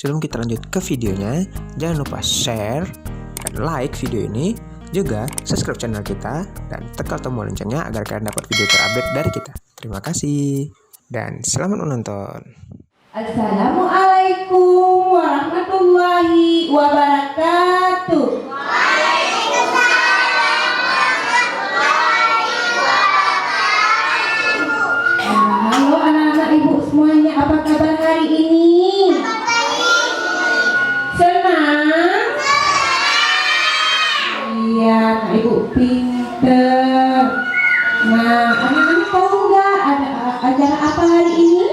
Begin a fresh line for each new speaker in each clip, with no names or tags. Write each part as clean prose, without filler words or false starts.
sebelum kita lanjut ke videonya, jangan lupa share dan like video ini, juga subscribe channel kita dan tekan tombol loncengnya agar kalian dapat video terupdate dari kita. Terima kasih dan selamat menonton.
Assalamualaikum warahmatullahi wabarakatuh. Halo anak-anak ibu semuanya, apa kabar hari ini? Senang? Iya, Kak Ibu pinter. Nah, anak-anak tahu nggak ada acara apa hari ini?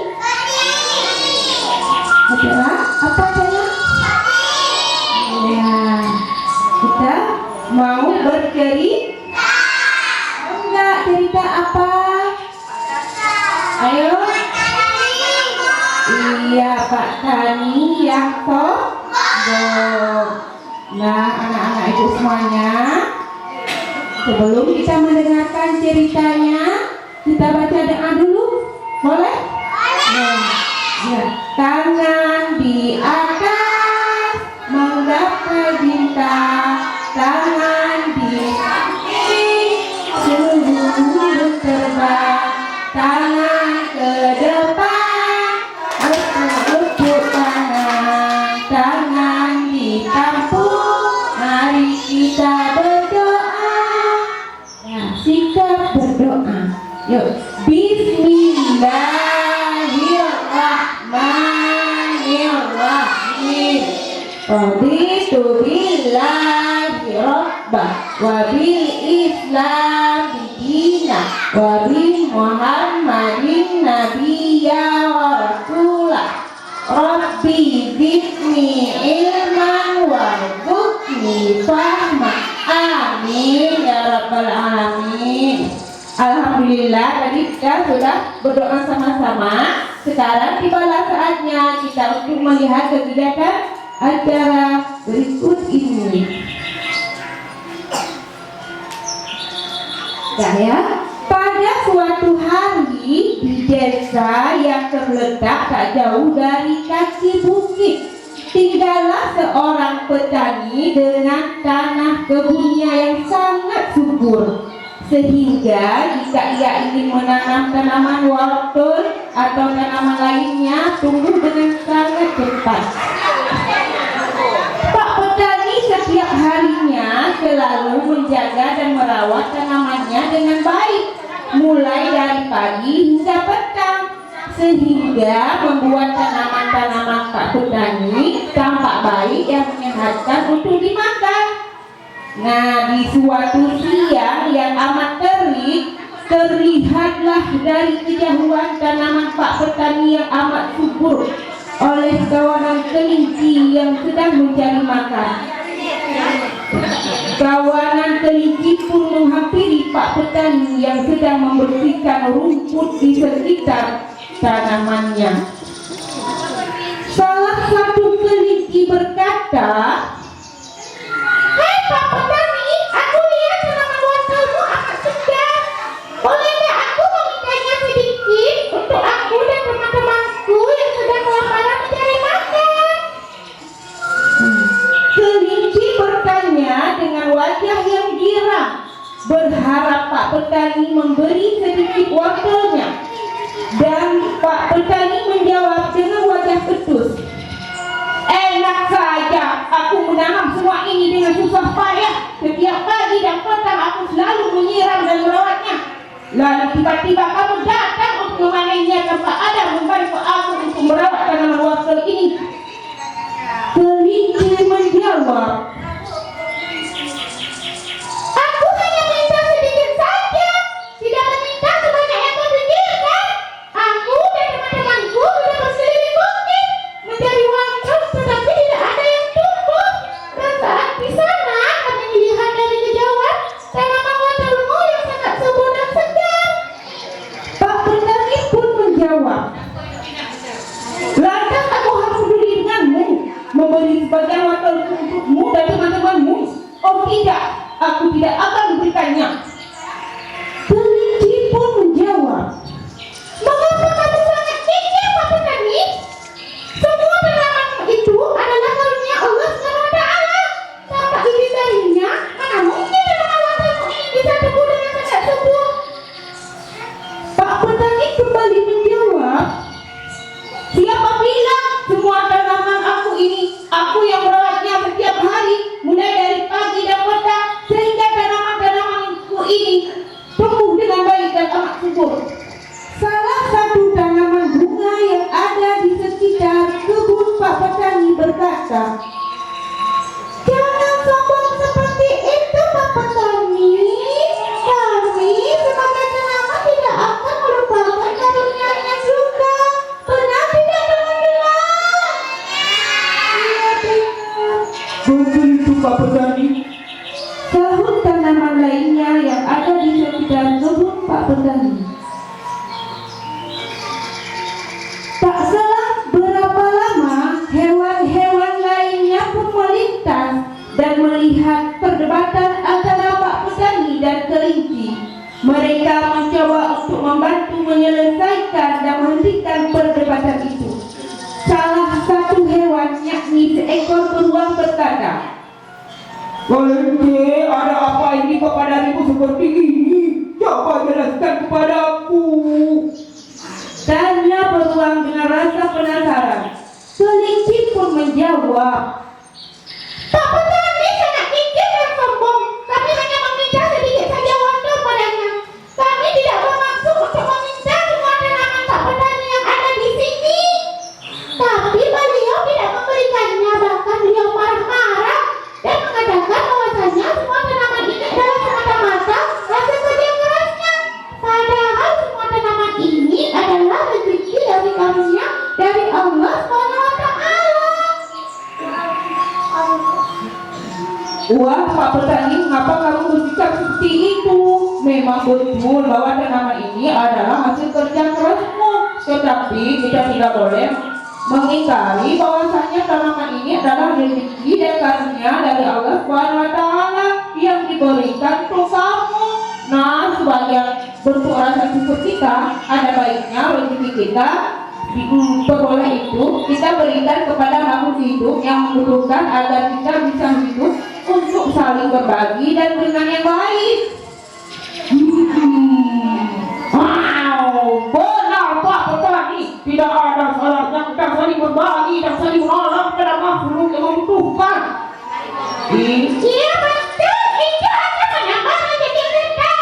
Acara apa acara? Iya, kita mau bercerita. Enggak, cerita apa? Ayo. Iya, Pak Tani yang sombong. Nah, anak-anak ibu semuanya, sebelum kita mendengarkan ceritanya, kita baca doa dulu. Boleh? Nah, ya. Tangan di atas menggapai bintang, tangan di samping seluruh terbang, tangan ke depan bertepuk tangan di kampung, mari kita berdoa. Nah, sikap berdoa. Yuk, Bismillahirrahmanirrahim. Raditu billahi rabbah wa bil islam dina wa bi muhammadin nabiyya wa rasulah. Rabbi zidni ilman warzuqni fahma. Amin ya rabbal alamin. Alhamdulillah, tadi kita sudah berdoa sama-sama. Sekarang tibalah saatnya kita untuk melihat kegiatan acara berikut ini. Saya pada suatu hari di desa yang terletak tak jauh dari kaki bukit, tinggallah seorang petani dengan tanah kebunnya yang sangat subur, sehingga jika ia ingin menanam tanaman wortel atau tanaman lainnya tumbuh dengan sangat cepat. Pak petani setiap harinya selalu menjaga dan merawat tanamannya dengan baik, mulai dari pagi hingga petang, sehingga membuat tanaman-tanaman Pak petani tampak baik yang menyehatkan untuk dimakan. Nah, di suatu siang yang amat terik, terlihatlah dari kejauhan tanaman Pak petani yang amat subur oleh kawanan kelinci yang sedang mencari makan. Kawanan kelinci pun menghampiri Pak petani yang sedang membersihkan rumput di sekitar tanamannya. Salah satu kelinci berkata, "Hei Pak petani, aku lihat tanaman wortelmu amat segar. Bolehkah aku memintanya sedikit untuk aku dan teman-temanku yang sedang kelaparan mencari makan?" Kelinci bertanya dengan wajah yang girang, berharap Pak petani memberi sedikit wortelnya. Dan Pak petani menjawab dengan wajah ketus, "Enak saja, aku menanam semua ini dengan susah payah. Setiap pagi dan petang aku selalu menyiram dan merawatnya. Lalu tiba-tiba kamu datang untuk memanennya tanpa ada membantu aku untuk merawat tanaman wortel ini." Kelinci menjawab, "Aku hanya minta sedikit saja, tidak meminta sebanyak yang kau pikirkan. Aku dan teman-temanku sudah berkeliling bukit mencari wortel, tetapi tidak ada yang tumbuh. Dan saat di sana kami melihat dari kejauhan tanaman wortelmu yang sangat subur dan segar." Pak petani pun menjawab, "Lantas aku harus berdiri denganmu, memberi sebagian wortel untukmu dan teman-temanmu? Oh tidak, aku tidak akan memberikannya." Kelinci pun menjawab, "Mengapa kamu sangat pikir Pak petani? Semua tanaman itu berkata, "Jangan sombong seperti itu, Pak Petani. Kami sebagai pengamat tidak akan melupakan karunia-Nya juga. Benar tidak, teman-teman?" Iya, benar.
Begitu Pak Petani.
Sahut tanaman lainnya yang ada di sekitar kebun Pak Petani. Tak selang berapa lama, hewan-hewan lainnya pun melintas dan melihat perdebatan antara Pak Petani dan kelinci. Mereka mencoba untuk membantu menyelesaikan dan menghentikan perdebatan itu. Salah satu hewan, yakni seekor beruang, berkata,
Kelinci, ada apa ini kepadamu seperti ini? Coba jelaskan kepadaku.
tanya beruang dengan rasa penasaran. Kelinci pun menjawab, "Pak Petani sangat tinggi dan sombong. Kami hanya meminta sedikit saja waktu padanya. Kami tidak bermaksud untuk meminta semua tanaman Pak Petani yang ada di sini. Tapi beliau tidak memberikannya, bahkan beliau marah-marah dan mengatakan bahwasanya semua tanaman ini adalah semata-mata hasil kerja kerasnya. Padahal semua tanaman ini adalah rezeki dari karunia dari Allah SWT." Wah, Pak Petani, mengapa kamu bersikap seperti itu? Memang betul bahwa tanaman ini adalah hasil kerja kerasmu, tetapi kita tidak boleh mengingkari bahwasanya tanaman ini adalah rezeki dan karunia dari Allah SWT yang diberikan untuk kamu. Nah, sebagai bentuk rasa syukur kita, ada baiknya rezeki kita peroleh itu kita berikan kepada makhluk hidup yang membutuhkan agar kita bisa hidup untuk saling berbagi dan dengan yang baik.
Wow, benar Pak Petani. Tidak ada salahnya kita saling berbagi dan saling menolong pada makhluk yang membutuhkan.
Iya betul, itu akan menambah rezeki kita.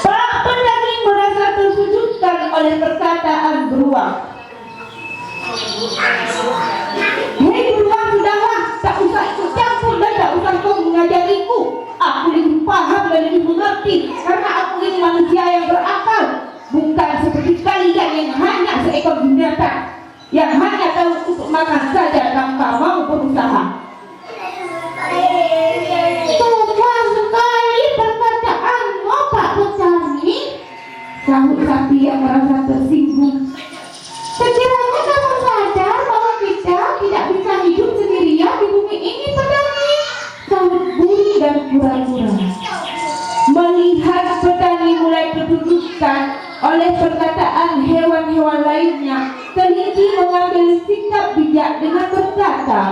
Pak Petani merasa tersudutkan oleh perkataan beruang. "Hei beruang, sudahlah, tak usah ikut campur dan tak usah kau mengajariku. Aku lebih paham dan lebih mengerti karena aku ini manusia yang berakal, bukan seperti kalian yang hanya seekor binatang yang hanya tahu untuk makan saja tanpa mau berusaha." "Tepat sekali perkataanmu, Pak Petani," sahut sapi yang merasa tersinggung. "Sekiranya kamu sadar bahwa kita tidak bisa hidup sendirian di bumi ini, Petani," sahut burung dan kura-kura. Melihat Petani mulai terdudukkan oleh perkataan hewan-hewan lainnya, kelinci mengambil sikap bijak dengan berkata,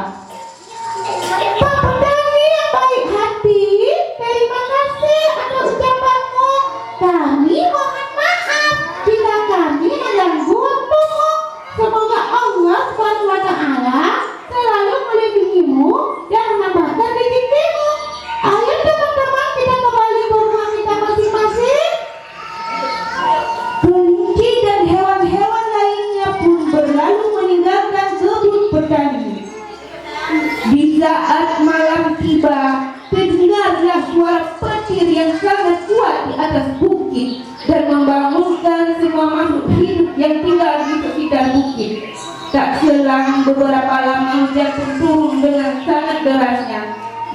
"Pak Petani yang baik hati, terima kasih atas ucapanmu. Kami mohon maaf jika kami mengganggu waktumu. Semoga Allah SWT selalu melindungimu dan menambahkan rezekimu. Ayo teman-teman, kita kembali ke rumah kita masing-masing." Kelinci dan hewan-hewan lainnya pun berlalu meninggalkan kebun Petani. Di saat malam tiba, terdengarlah suara petir yang sangat kuat di atas bukit dan membangunkan semua makhluk hidup yang tinggal di sekitar bukit. Tak selang beberapa lama hujan pun turun dengan sangat derasnya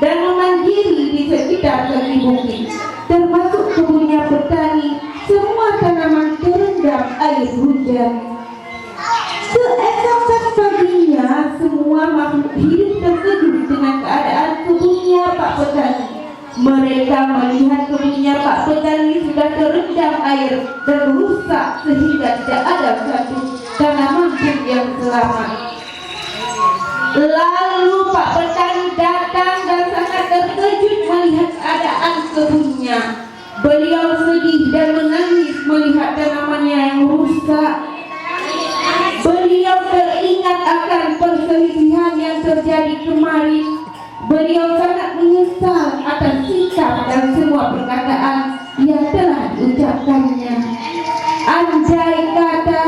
dan memanjiri di sekitar kaki bukit, termasuk kebunnya Petani. Semua tanaman terendam air hujan. Keesokan paginya, semua makhluk hidup terkejut dengan keadaan kebunnya Pak Petani. Mereka melihat kebunnya Pak Petani sudah terendam air dan rusak sehingga tidak ada satu tanaman pun yang selamat. Lalu Pak Petani datang dan sangat terkejut melihat keadaan kebunnya. Beliau sedih dan menangis melihat tanamannya yang rusak. Beliau teringat akan perselisihan yang terjadi kemarin. Beliau sangat menyesal atas sikap dan semua perkataan yang telah diucapkannya. Andai kata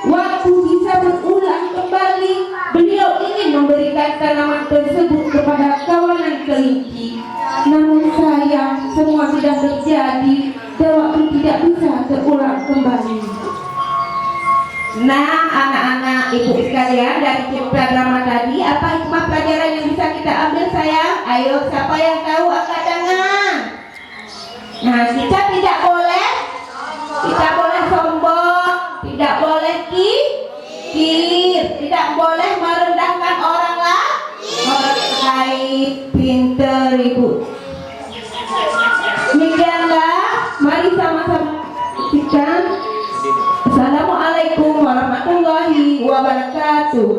waktu bisa berulang kembali, beliau ingin memberikan tanaman tersebut kepada kawanan kelinci. Namun sayang, semua sudah terjadi dan waktu tidak bisa terulang kembali. Nah, anak-anak ibu sekalian, dari cerita drama tadi, apa hikmah pelajaran yang bisa kita ambil sayang? Ayo, siapa yang tahu angkat tangan. Nah, kita tidak boleh sombong, tidak boleh kikir, tidak boleh merendahkan orang lain. Pinter ibu. Demikianlah, mari sama-sama kita. Assalamualaikum warahmatullahi wabarakatuh.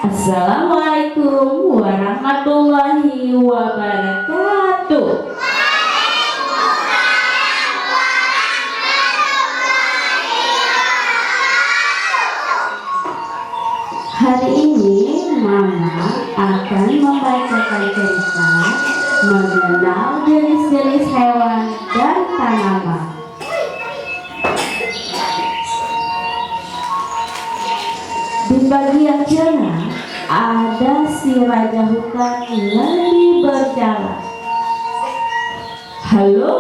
Assalamualaikum warahmatullahi wabarakatuh. Hari ini Mama akan membacakan cerita mengenal jenis-jenis hewan dan tanaman. Di bagian cerah ada si raja hutan lagi berjalan. Halo,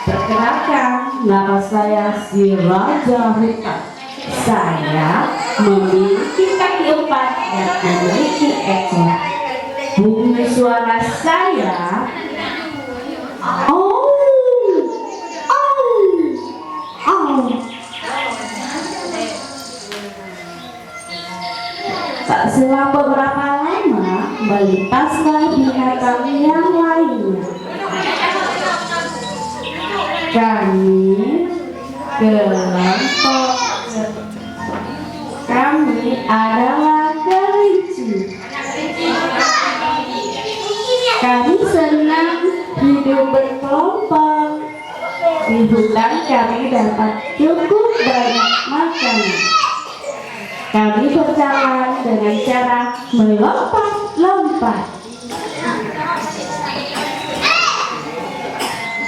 perkenalkan, nama saya si raja hutan. Saya memiliki kaki 4 dan memiliki ekor. Bunyi suara saya. Tak selang beberapa lama melintaslah binatang yang lainnya. Kami adalah kelinci. Kami senang hidup berkelompok. Di hutan kami dapat cukup banyak makanan. Kami berjalan dengan cara melompat-lompat.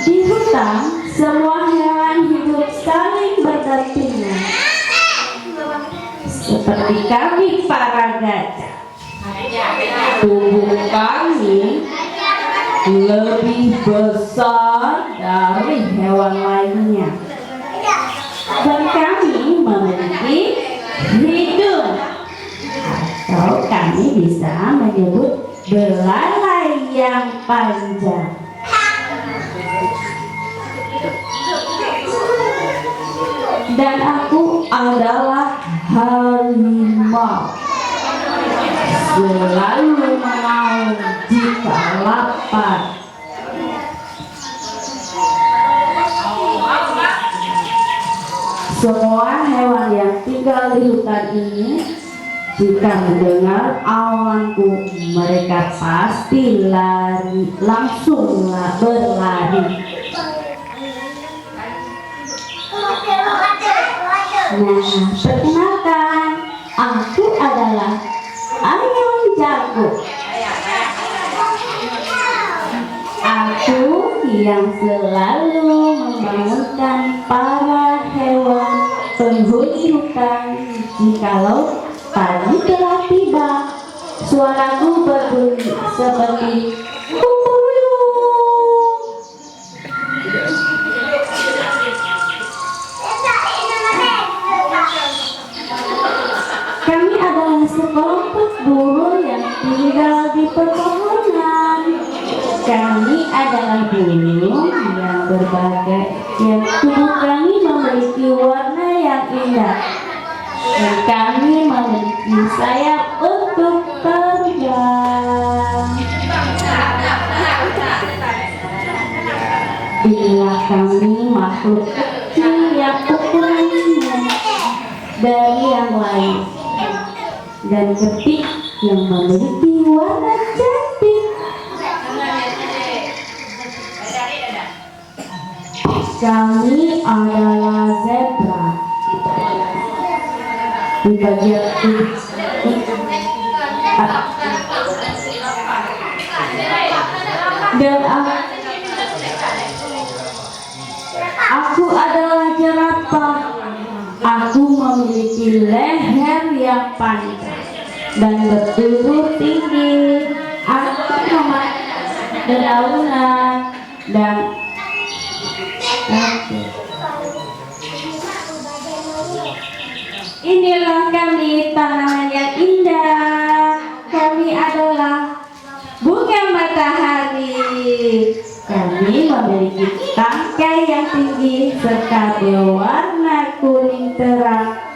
Di hutan, semua hewan hidup saling berdampingan. Seperti kami para gajah. Tubuh kami lebih besar dari hewan lainnya. Dan kami memiliki hidung, atau kami bisa menyebut belalai yang panjang. Dan aku adalah harimau, selalu mengaum jika lapar. Semua hewan yang tinggal di hutan ini
Jika mendengar awanku, mereka pasti lari, langsunglah berlari. Nah, perkenalkan, aku adalah ayam jago. Aku yang selalu membangunkan para hewan penghuni hutan jikalau pagi telah tiba. Suaraku berbunyi seperti puyuh. Kami adalah sekelompok burung yang tinggal di pepohonan. Kami adalah burung yang berbagai, yang tubuh kami memiliki warna yang indah. Dan kami memiliki sayap untuk terbang. Inilah kami makhluk kecil yang ukurannya dari yang lain dan kepik yang memiliki warna cantik. Kami adalah zebra. Di bagian dan aku adalah jerapah. Aku memiliki leher yang panjang dan bertubuh tinggi. Aku memakan dedaunan dan inilah kami, tanaman yang indah. Kami adalah bunga matahari. Kami memiliki tangkai yang tinggi serta berwarna kuning terang.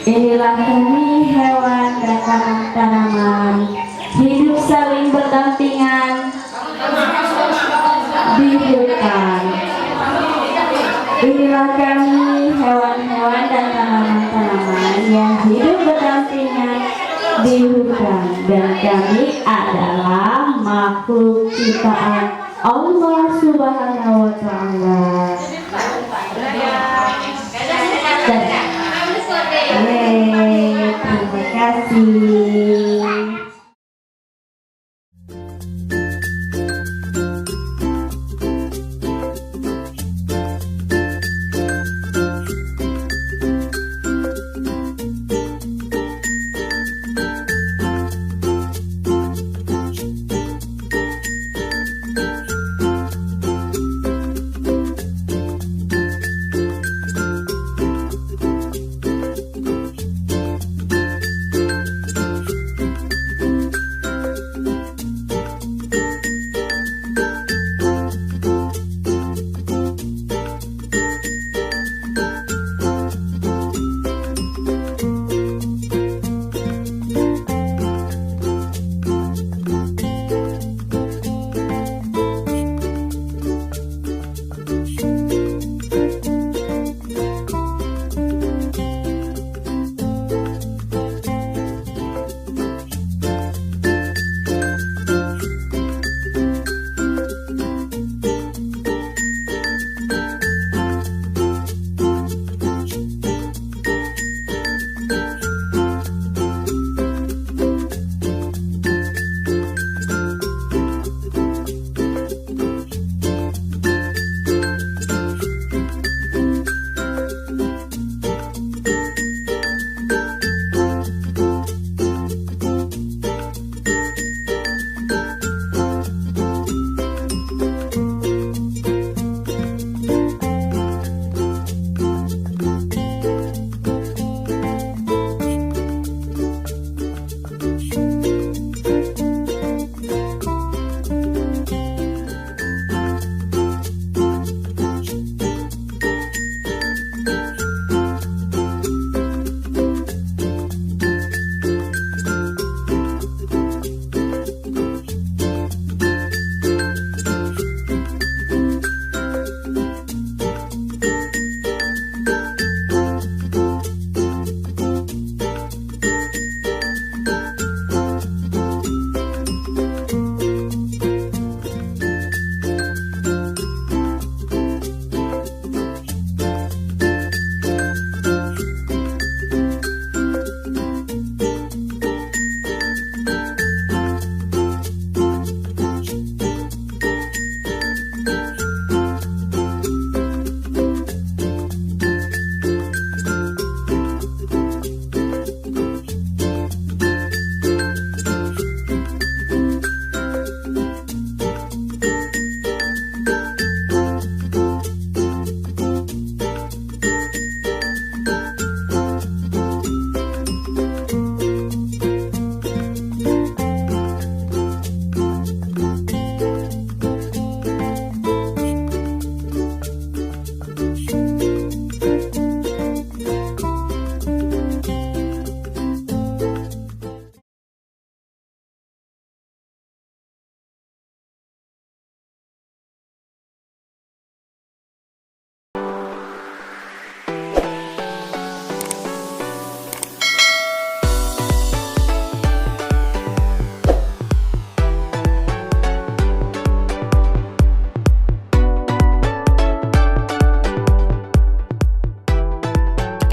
Inilah kami, hewan dan tanaman, hidup saling berdampingan di hutan. Inilah kami, hewan-hewan dan tanaman-tanaman yang hidup berdampingan di hutan. Dan kami adalah makhluk ciptaan Allah Subhanahu wa Ta'ala. Terima kasih.